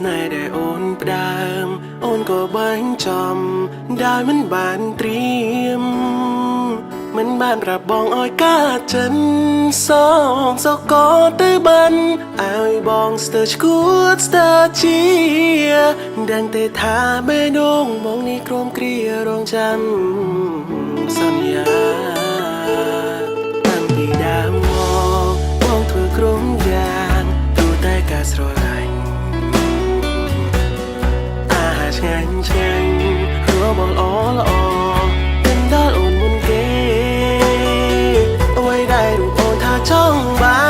ngày để ôn đàm ôn có bánh chòmได้มันบานเตรียมมันบานระบองอ้อยกาจันสองสกอตื้อบันอ้อยบองสเตอร์ชกูดสเตอร์เชียดังเตทาเบดงมองนี่โครมเกลียรองจำสัญญาตั้งปีดาวมองเธอกรงยางดูใต้กาสโรไลเช่นรัวบอกล้อละอเป็นด้านอุ่นมุนเกเอาไว้ได้ดูโอนท่าจ้องบ้า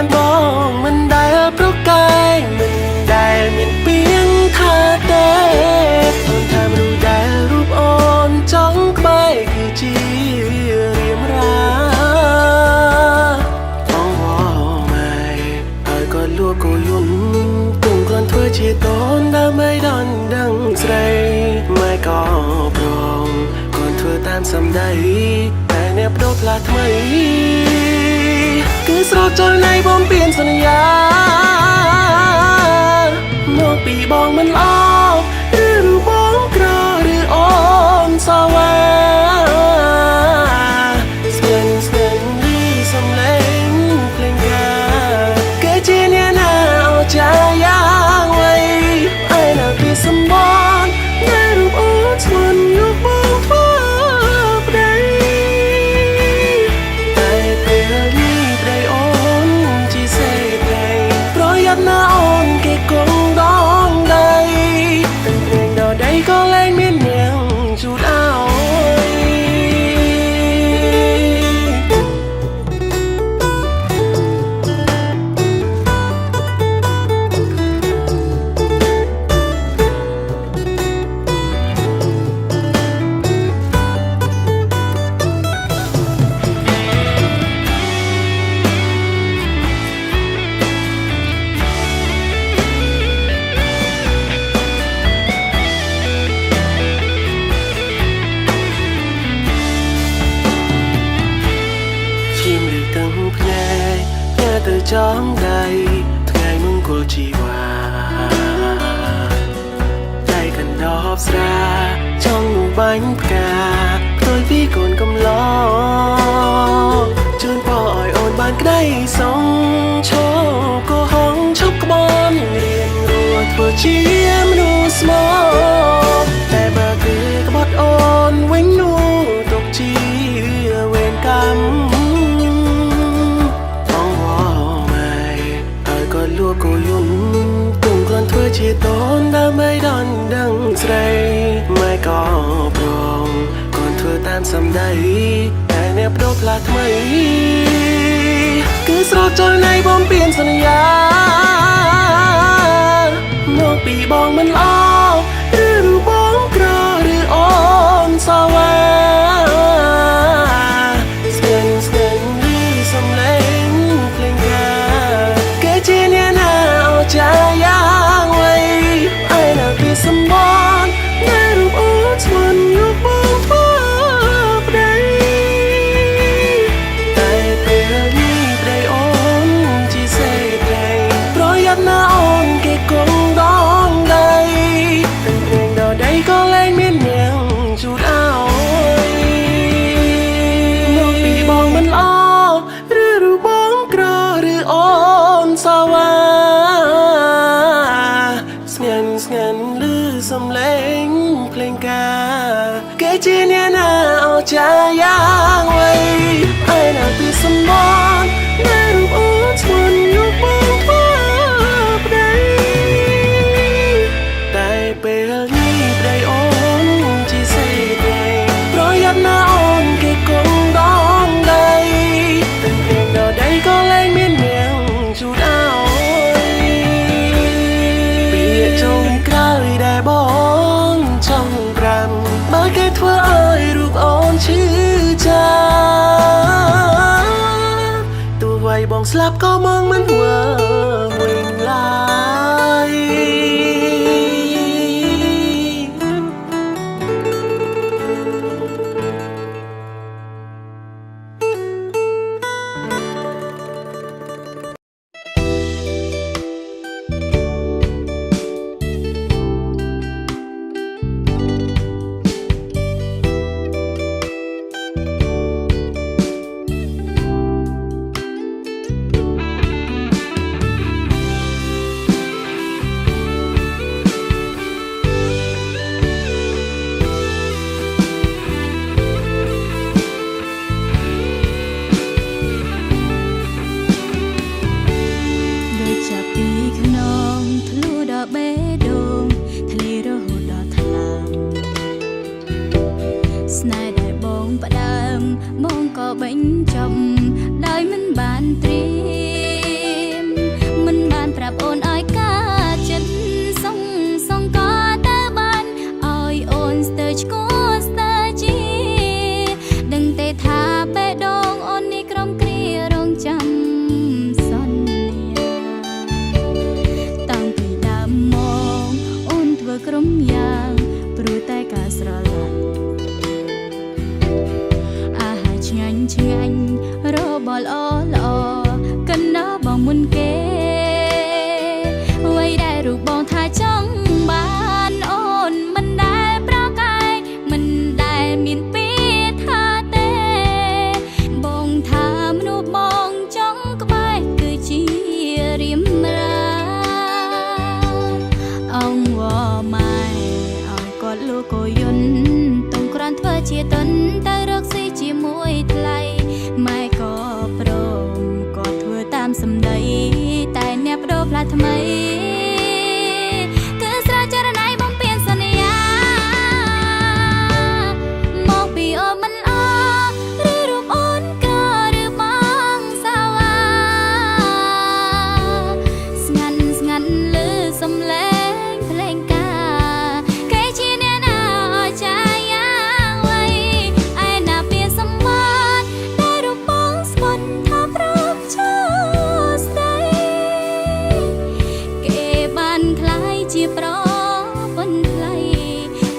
นมองมันได้เพราะกายมันได้เหมือนเปียงท่าเต้โอนทำรู้ได้รูปอ่อนจ้องไปคือจีเรียมรามองว่าไม่เอ้ยก็ลัวกูยุ่นcòn thưa chỉ tốn đã mấy đòn đằng say mai có bồng còn thưa tam sầm đâyแต่เนบโดดลาทำไมคือสระใจในบอมเปลี่ยนสัญญามองปีบองมันล้อหรือบ้องกรอหรืออ่อนสวาเสียงดีสำเร็จเพลงกาเกจีเนี่ยน่าเอาใจยาสมบัติในรูปอ่อนส่วนยุบบ้างทั่วใดแต่เปลือกนี้ได้อ่อนจีเสดใดเพราะยัดหน้าอ่อนเก็บกงดองใดเป็นเพลงดาวใดก็แรงเมียนเนียงจุดเอาจ้องใดไงมึงกูจีวาได้กันดอบสระจ้องหนูบังกาโดยพี่โกนกำล้อจนพออ่อยอ่อนบานก็ได้ส่งโชว์ก็ห้องชกกบอลเรียนรัวทั่วเชียมดูสมองแต่มาคือกบอดอ่อนเว้งนูตกจีเวรกรรมลัวกูยุ่นตุ่มกลอนถ้วยชีตนได้ไม่ดอนดังใสไม่ก็ปรองก่อนเธอตามสำได้แต่เนบโดดลาทำไมคือสระใจในบอมเปลี่ยนสัญญามองปีบองมันล้อหรือบ้องกรอหรืออ่อนสวาเสียงดีสำเร็จเพลงกาเกจีเนี่ยใจยางไว้ไอ้น่าคือสมบัติในรูปอ่อนส่วนยุบบ้างทั่วใดแต่เปลือกนี้ได้อ่อนจีเสดใดเพราะยัดหน้าอ่อนเก็บกงดองใดเป็นเพลงดาวใดก็แรงเมียนเนียงจุดเอามองปีบองมันล้อหรือรูปบ้องกรอหรืออ่อนสวาลือสำเร็จเพลงกาเกจีเนี่ยน่าเอาใจยางไว้ไอ้น่าคือสมบัติในรูปอ่อนส่วนยุบบ้างทั่วใดแต่เปลือกนี้ได้อ่อนจีเสดใดเพราะยัดหน้าอ่อนเก็บกงดองใดเป็นเพลงดาวใดก็แรงเมียนเนียงจุดเอาได้บ้องช่องรำมาแค่ทั่วอ้อยรูปอ่อนชื่อจาตัวไวบองสลับก็มองมันหัววิ่งลาย ផ្ដើមបងក៏បញ្ចប់ដោយមិនបានត្រៀមមិនបានប្រាប់អូនឲ្យការចិត្តសងក៏ទៅបានឲ្យអូនស្ទើរឆ្កួតស្ទើរជាដឹងទេថាពេលដងអូននេះក្រុមគ្រារងចាំសន្យាតាំងពីដើមមកអូនធ្វើក្រុមយ៉ាងព្រោះតែការស្រឡាញ់អាហារឆ្ងាញ់របបល្អកិនណាបងមុនគេអ្វីដែលរូបបងថាចង់បានអូនមិនដែលប្រកាយមិនដែលមានពេលថាទេបងថាមនុស្សបងចង់ក្បែរគឺជារៀមរាអងវម៉ែឲ្យគាត់លោកក៏យន់តុងក្រាន់ធ្វើជាតន់ទៅរកស៊ីជាមួយថ្លៃម៉ែក៏ព្រមក៏ធ្វើតាមសម្ដីតែអ្នកបដូរផ្លាស់ថ្មីគឺស្រចរណៃបំពេញសន្យាមកពីអូនមិនអឬរូបអូនក៏ឬបងសាវ៉ាស្ងាត់លឺសំឡេងភ្លេងការគេជាអ្នកណាអស្ចារ្យយ៉ាងវៃឯណាពីសម្បត្តិតែរូបបងស្ពន់ថាព្រមឈរស្ដីគេបានខ្លាយជាប្រពន្ធថ្លៃ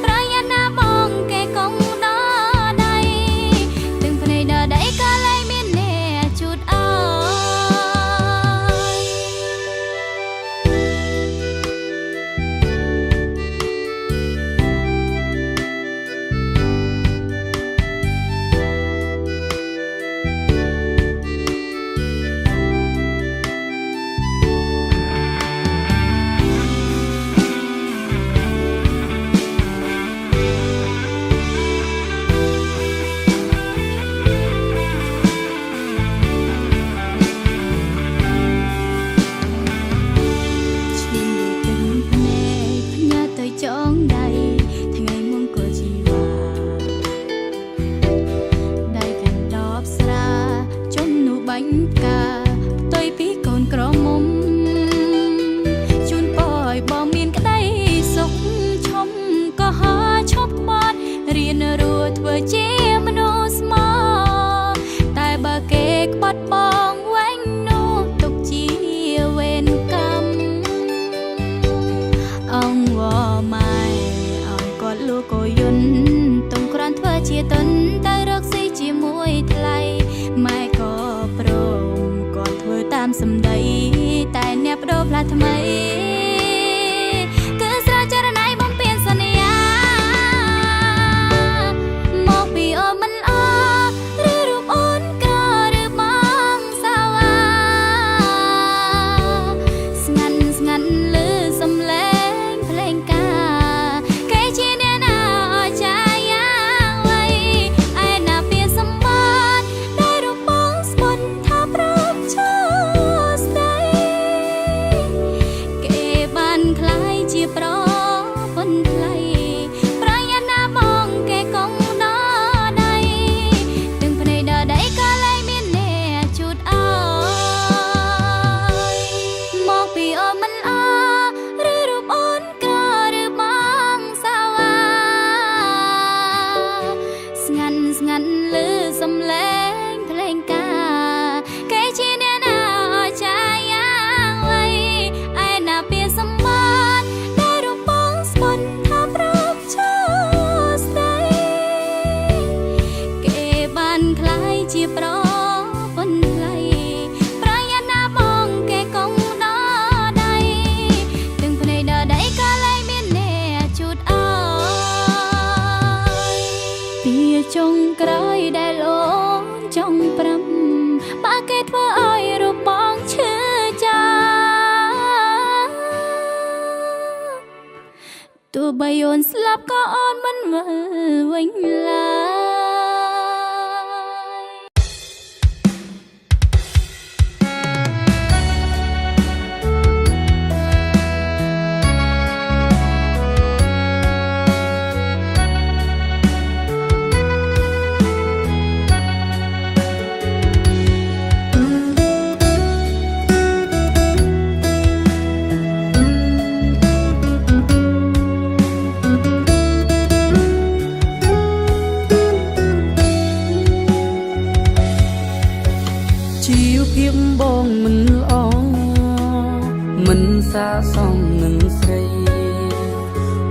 ប្រយ័ត្នណាបងគេកងដល់ដៃទាំងភ្នែកដល់ដៃក៏លែងមានអ្នកជូតអើយចងដៃថ្ងៃមុនក៏ជីវ៉ាដៃកាន់ដបស្រាចំនូបាញ់ផ្កាផ្ទុយពីកូនក្រមុំជូនពរឲ្យបងមានក្តីសុខឈុំក៏ហោឈប់ក្បត់រៀនរស់ធ្វើជាមនុស្សស្មោះតែបើគេក្បត់បងវិញនោះទុកជាវេនកម្មអងវម៉ែឲ្យគាត់លោកក៏យន់តុងក្រាន់ធ្វើជាតន់ទៅរកស៊ីជាមួយថ្លៃម៉ែក៏ព្រមគាត់ធ្វើតាមសម្ដីតែអ្នកបដូរផ្លាស់ថ្មីគឺស្រចរណៃបំពេញសន្យាមកពីអូនមិនអឬរូបអូនក៏ឬបងសាវ៉ាស្ងាត់លឺសំឡេងភ្លេងការគេជាអ្នកណាអស្ចារ្យយ៉ាងវៃឯណាពីសម្បត្តិតែរូបបងស្ពន់ថាព្រមឈរស្ដីគេបានខ្លាយជាប្រពន្ធថ្លៃប្រយ័ត្នណាបងគេកងដល់ដៃទាំងភ្នែកដល់ដៃក៏លែងមានអ្នកជូតអើយមកពីអូនមិនអឬរូបអូនក៏ឬបងសាវ៉ាស្ងាត់លឺសំឡេងភ្លេងការគេជាអ្នកណាអស្ចារ្យយ៉ាងវៃឯណាពីសម្បត្តិតែរូបបងស្ពន់ថាព្រមឈរស្ដីគេបានខ្លាយជាប្រពន្ធថ្លៃប្រយ័ត្នណាបងគេកងដល់ដៃទាំងភ្នែកដល់ដៃក៏លែងមានអ្នកជូតអើយពីចុងក្រោយដែលអូនចង់ប្រាំបើគេធ្វើឲ្យរូបបងឈឺចាំទោះបីអូនស្លាប់ក៏អូនមិនវិលវិញឡើយ ភាពបងមិនល្អមិនសាសមនឹងស្រី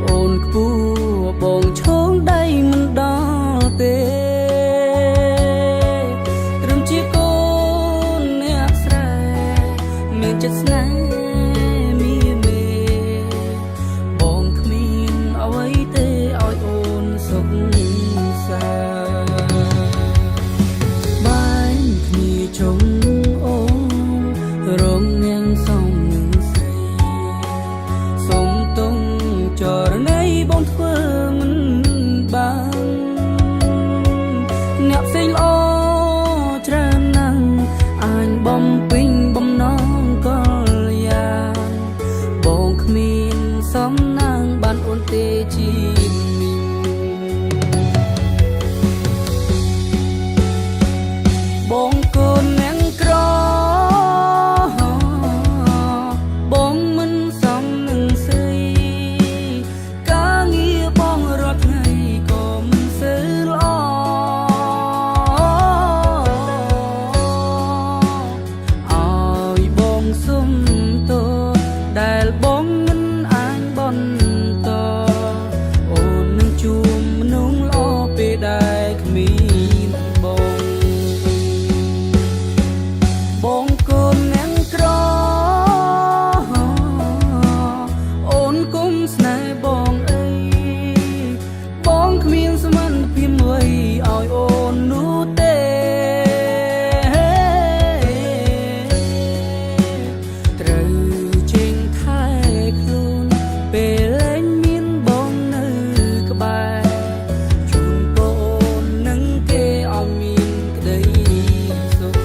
អូនខ្ពស់បងឈោងដៃមិនដល់ទេត្រឹមជាកូនអ្នកស្រែមានចិត្តស្នេហ៍មីមេបងគ្មានអ្វីទេឲ្យអូនសុខសាបាយគ្នាជុំអូនរងនាងសំនឹងស្រីសុំទុំចរណៃបងធ្វើមិនបានអ្នកផ្សេងល្អច្រើនណាស់អាចបំពេញបំណងកលយាបងគ្មានសំណាងបានអូនទេជីមីងបងកូននាងក្របងមិនសមនឹងស្រីការងារបងរាល់ថ្ងៃក៏មិនសូវល្អឲ្យបងសុំទោសដែលបងមិនអាចបន្តអូននឹងជួបមនុស្សល្អពេលដែលគ្មានបងកូននាងក្រអូនគុំស្នេហ៍បងអីបងគ្មានសមត្ថភាពអ្វីឲ្យអូននោះទេត្រូវចេញថែខ្លួនពេលលែងមានបងនៅក្បែរជូនបងអូននឹងគេឲ្យមានក្តីសុខ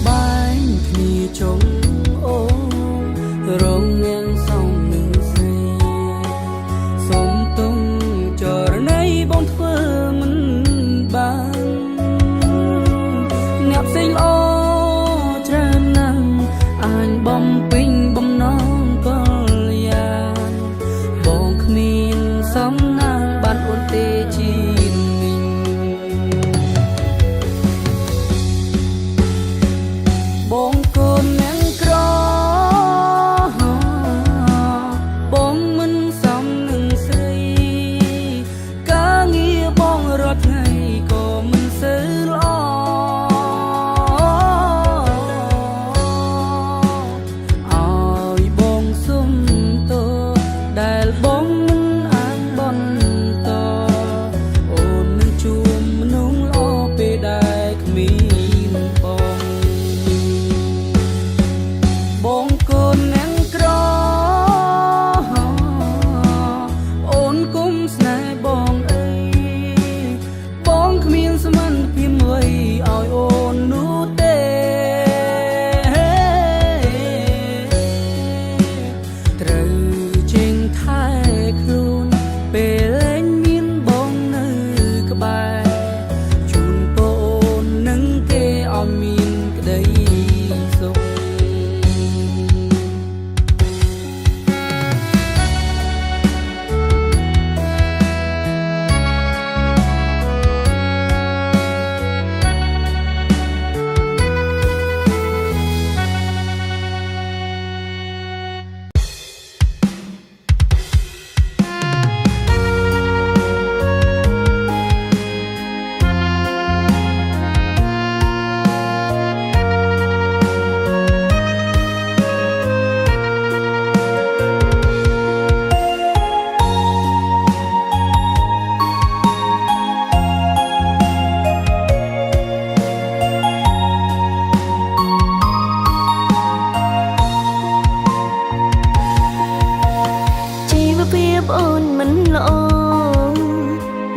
បាយគ្នាជុំអូនរងនាងសំនឹងស្រីសុំទុំចរណៃបងធ្វើមិនបានអ្នកផ្សេងល្អច្រើនណាស់អាចបំពេញបំណងកលយាបងគ្មានសំណាងបានអូនទេជីមីងបងកូននាងក្របងមិនសមនឹងស្រីការងារបងរាល់ថ្ងៃក៏មិនសូវល្អឲ្យបងសុំទោសដែលបងមិនអាចបន្តអូននឹងជួបមនុស្សល្អពេលដែលគ្មានបងកូននាងក្រអូនគុំស្នេហ៍បងអីបងគ្មានសមត្ថភាពអ្វីឲ្យអូននោះទេត្រូវចេញថែខ្លួនពេលលែងមានបងនៅក្បែរជូនបងអូននឹងគេឲ្យមានក្តីសុខ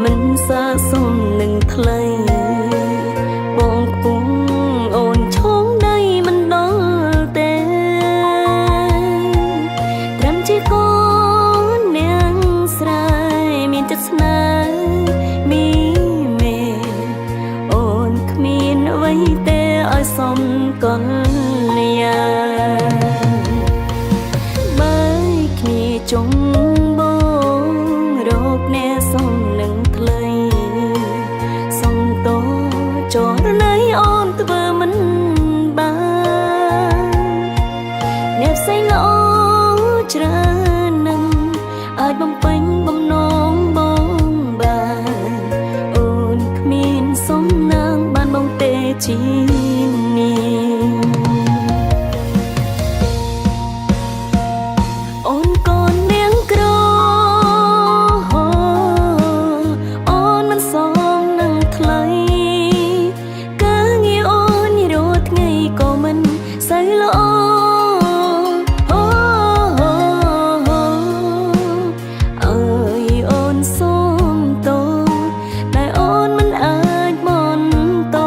មិនសាសមនឹងថ្លៃបងពុំ លយាបើគ្នាចុងបងរកអ្នកសំនឹងថ្លៃសំតោចរណៃអូនធ្វើមិនបានអ្នកផ្សេងល្អច្រើននឹងអាចបំពេញបំណងបងបានអូនគ្មានសំណាងបានបងទេជានាងអូនកូននាងក្រអូនមិនសមនឹងថ្លៃការងារអូនរាល់ថ្ងៃក៏មិនសូវល្អអើយអូនសូមទោសដែលអូនមិនអាចបន់ត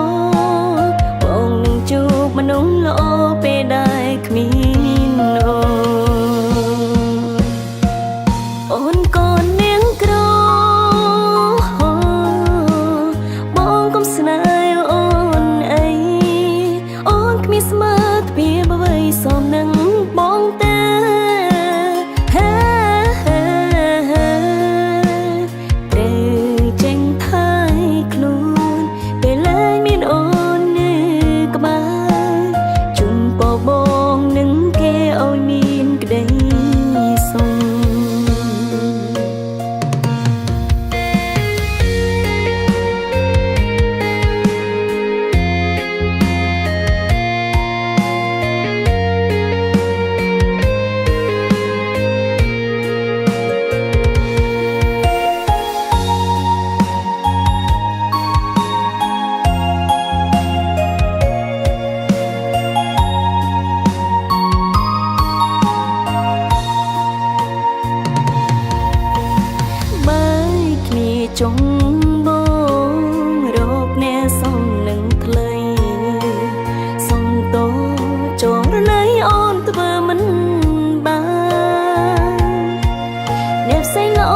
បងនឹងជួបមនុស្សល្អពេលដែលគ្មានអូនកូននាងក្របងកុំស្នេហ៍អូនអីអូនគ្មានសមត្ថភាពអ្វីសមនឹងបងទេត្រូវចេញថយខ្លួនពេលលែងមានអូននៅក្បែរជូនពរបងនឹងគេឲ្យមានក្តីសុខបើគ្នាចុងបងរកអ្នកសំនឹងថ្លៃសំតោចរណៃអូនធ្វើមិនបានអ្នកផ្សេងល្អ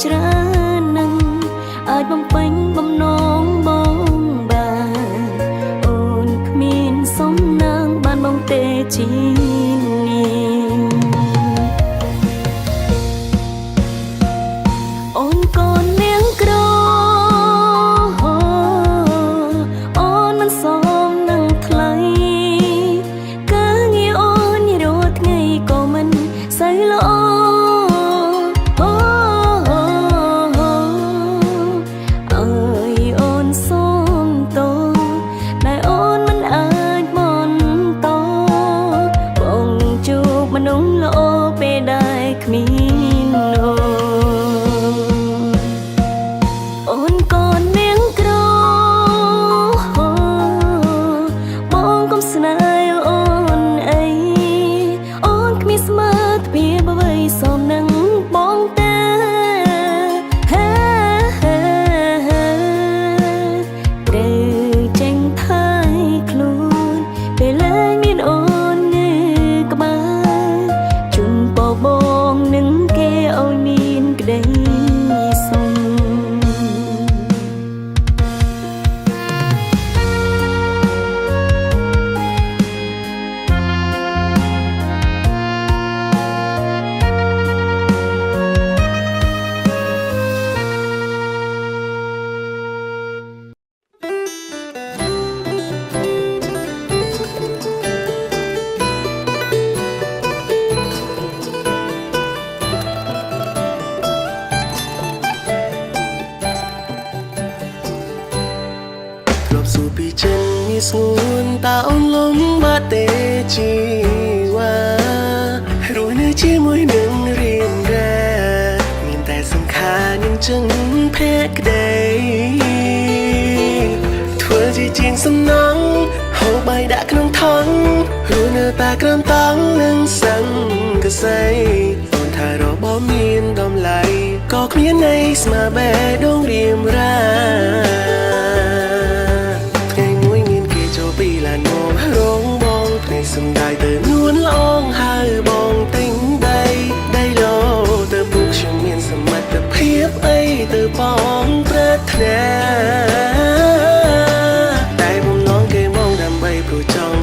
ច្រើននឹងអាចបំពេញបំណងបងបានអូនគ្មានសំណាងបានបងទេជានាងអូនកូននាងក្រអូនមិនសមនឹងថ្លៃការងារអូនរាល់ថ្ងៃក៏មិនសូវល្អអើយអូនសូមទោសដែលអូនមិនអាចបន់តបងនឹងជួបមនុស្សល្អពេលដែលគ្មានអូនកូននាងក្របងកុំស្នេហ៍អូនអីអូនគ្មានសមត្ថភាពអ្វីសមនឹងបងទេត្រូវចេញថយខ្លួនពេលលែងមានអូននៅក្បែរជូនពរបងនឹងគេឲ្យមានក្តីសុខធ្លាប់សួរពីចិនមានស្ងួនតើអូនលំបាត់ទេជីវ៉ារស់នៅជាមួយនឹងរៀងរ៉ាមានតែសង្ខារនឹងចឹងភក្តីធ្វើជាជាងសំណងហូបបាយដាក់ក្នុងថង់រស់នៅតែក្រោមតង់នឹងសង្កសីអូនថារបស់មានតម្លៃក៏គ្មានន័យស្មើបេះដូងរៀមរ៉ាពីឡានមករងបងភ្នែកសំដាយទៅនួនល្អងហើយបងទិញដីលោទៅពុកខ្ញុំមានសមត្ថភាពអីទៅបងប្រាថ្នាតែបំណងគេមកដើម្បីព្រោះចង់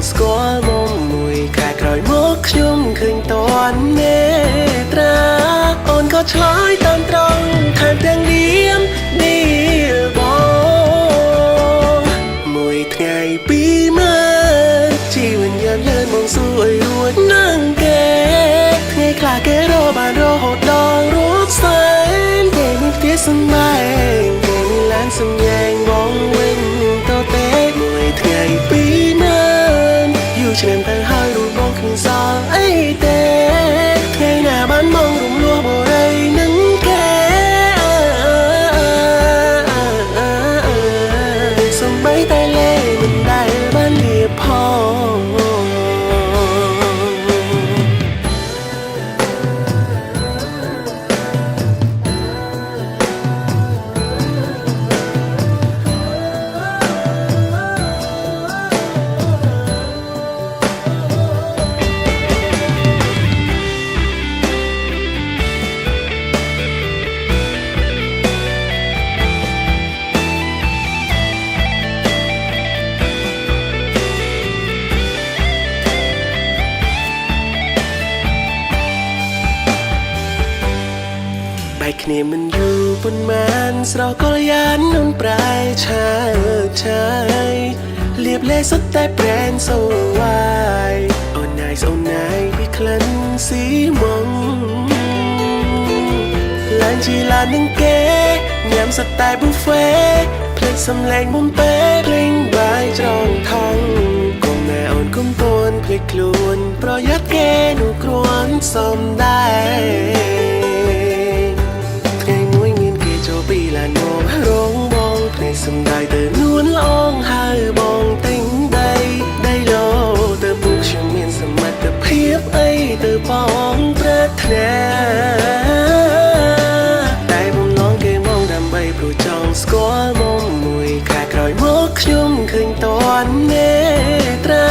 គ្នាមិនយូរប៉ុន្មានស្រស់ក៏យ៉ាននួនប្រែឆាឆាយលៀបលេសុទ្ធតែប្រែនសូវ៉ាយអូនណាយអូនណាយពីក្លិនស៊ីម៉ងឡានជីឡាននឹងគេញ៉ាំសតែប៊ូហ្វេភ្លេចសំឡេងមុំពេភ្លេងបាយច្រងថងគុំណែអូនគុំតួនភ្លេចខ្លួនប្រយ័ត្នគេនោះគ្រាន់សំដែរថ្ងៃមួយមានគេចូលពីឡានមករងបងភ្លេចសំដាយទៅនួនល្អងហើយបងទិញដីលោទៅពុកខ្ញុំមានសមត្ថភាពអីទៅបងប្រាថ្នាព្រោះចង់ស្គាល់មកមួយខែក្រោយមកខ្ញុំឃើញតន់នេត្រា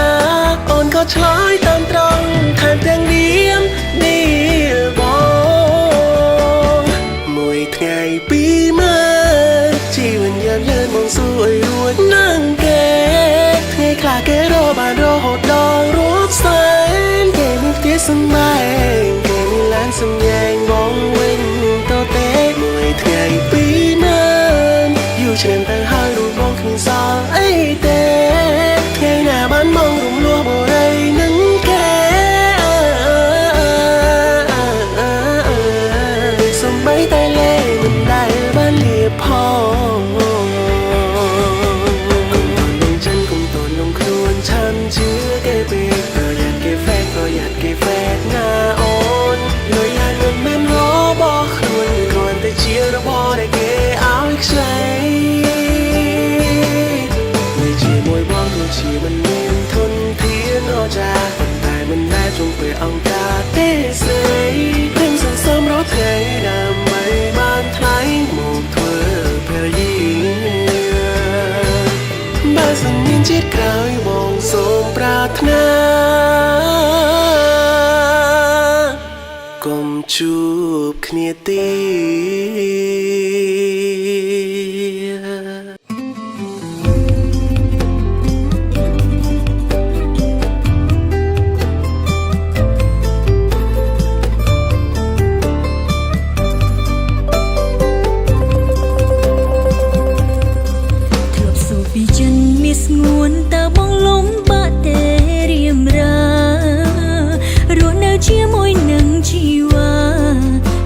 អូនក៏ឆ្លើយតាមត្រង់ថែមទាំងឌៀមបងមួយថ្ងៃពីរម៉ឺនជីវិតយ៉ាងលឿនមកសួយរួចនឹងគេថ្ងៃខ្លះគេរកបានរហូតដល់រាប់សែនគេមានផ្ទះសម្បែងគេមានឡានសម្ញែងបងវិញតទេមួយថ្ងៃពីរឆ្នាំទៅហើយរូបបងគ្មានសល់អីទេថ្ងៃណាបានមករំលោះបរិយនឹងគេសំបីតែលេមិនដែលបានលៀបផងគុំតន់នឹងចិនគុំតន់នឹងខ្លួនឆានជឿគេពេកប្រយ័ត្នគេហ្វេកណាអូនលុយឡានមិនមែនរបស់ខ្លួនគ្រាន់តែជារបស់ដែលគេឲ្យខ្ចីជាមិនមានធនធានអស្ចារ្យប៉ុន្តែមិនដែលចង់ពេលអង្គការទេស័យព្រមសន្សំរាល់ថ្ងៃដើម្បីបានថ្លៃមកធ្វើភរិយាបើសិនមានជាតិក្រោយបងសូមប្រាថ្នាកុំជួបគ្នាទៀតស្ងួនតើបងលំបាក់ទេរៀមរារស់នៅជាមួយនឹងជីវ៉ា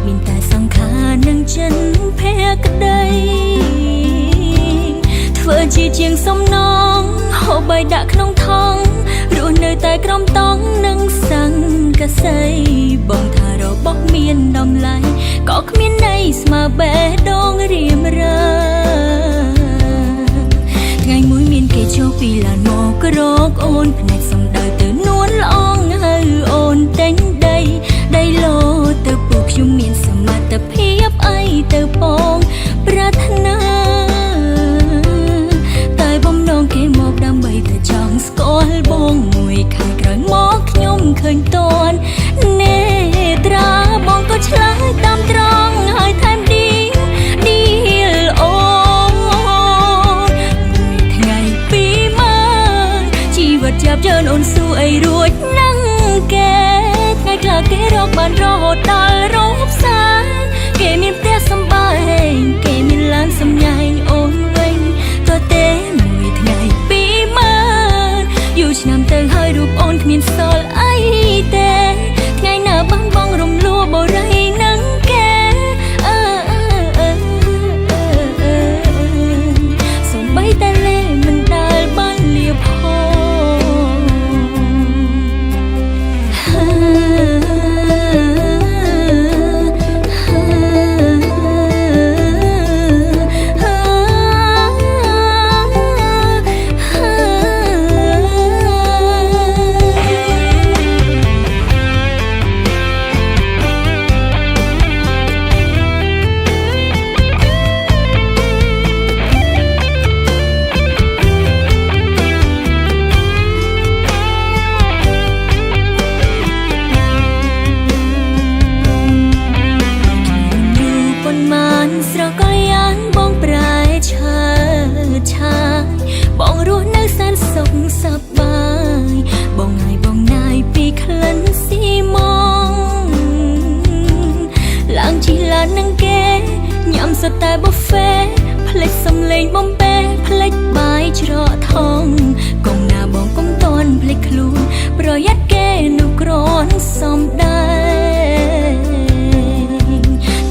មានតែសង្ខារនឹងចិនភក្តីធ្វើជាជាងសំណងហូបបាយដាក់ក្នុងថងរស់នៅតែក្រោមតង់នឹងសង្កសីបងថារបស់មានតម្លៃក៏គ្មានន័យស្មើបេះដូងរៀមរាថ្ងៃមួយមានគេចូលពីឡានមកក្រកអូនភ្នែកសំដៅទៅនួនល្អងហើយអូនតែងដីលោទៅពួកខ្ញុំមានសមត្ថភាពអីទៅបងប្រាថ្នាតែបំណងគេមកដើម្បីតែចង់ស្គាល់បងមួយខែក្រោយមកខ្ញុំឃើញតន់នេត្រាបងក៏ឆ្លើយតាមត្រង់ហើយថែមឌីលអូចាប់ជើនអូនស៊ូអីរួចនឹងគេថ្ងៃខ្លះគេរកបានរហូតដល់រូបសាគេមានផ្ទះសម្បែង តែប៊ូហ្វេផ្លេចសំលេងបំពេផ្លេចបាយច្រកថងកុំណាបងកុំតន់ផ្លេចខ្លួនប្រយ័ត្នគេនោះក្រនសំដែរ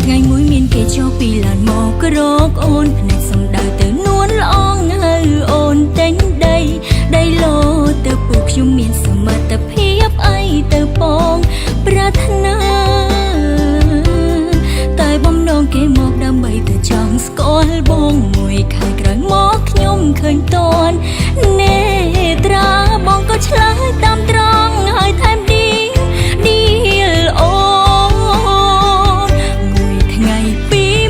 ថ្ងៃមួយមានគេចោពីឡានមកក្រកអូនភ្នែកសំដៅទៅនួនល្អងនៅអូនតែងដីលោទៅពូខ្ញុំមានសមត្ថភាពអីទៅពងប្រាថ្នាតែបំណងគេមកដើម្បីទៅចង់ស្គាល់បងមួយខែក្រោយមកខ្ញុំឃើញតន់នេត្រាបងក៏ឆ្លើយតាមត្រង់ហើយថែមឌីលអូនមួយថ្ងៃ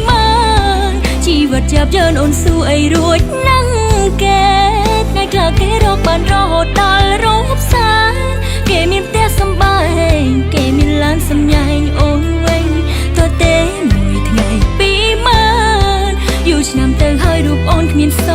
20000ជីវិតចាប់យ៉ឺនអូនស៊ូអីរួចណាំងគេថ្ងៃខ្លះគេរកបានរហូតដល់រូបសារគេមានផ្ទះសម្បែងគេមានឡានសម្ញែងអូនវិញទៅទេមួយថ្ងៃ20000យូរឆ្នាំទៅហើយរូបអូនគ្មានស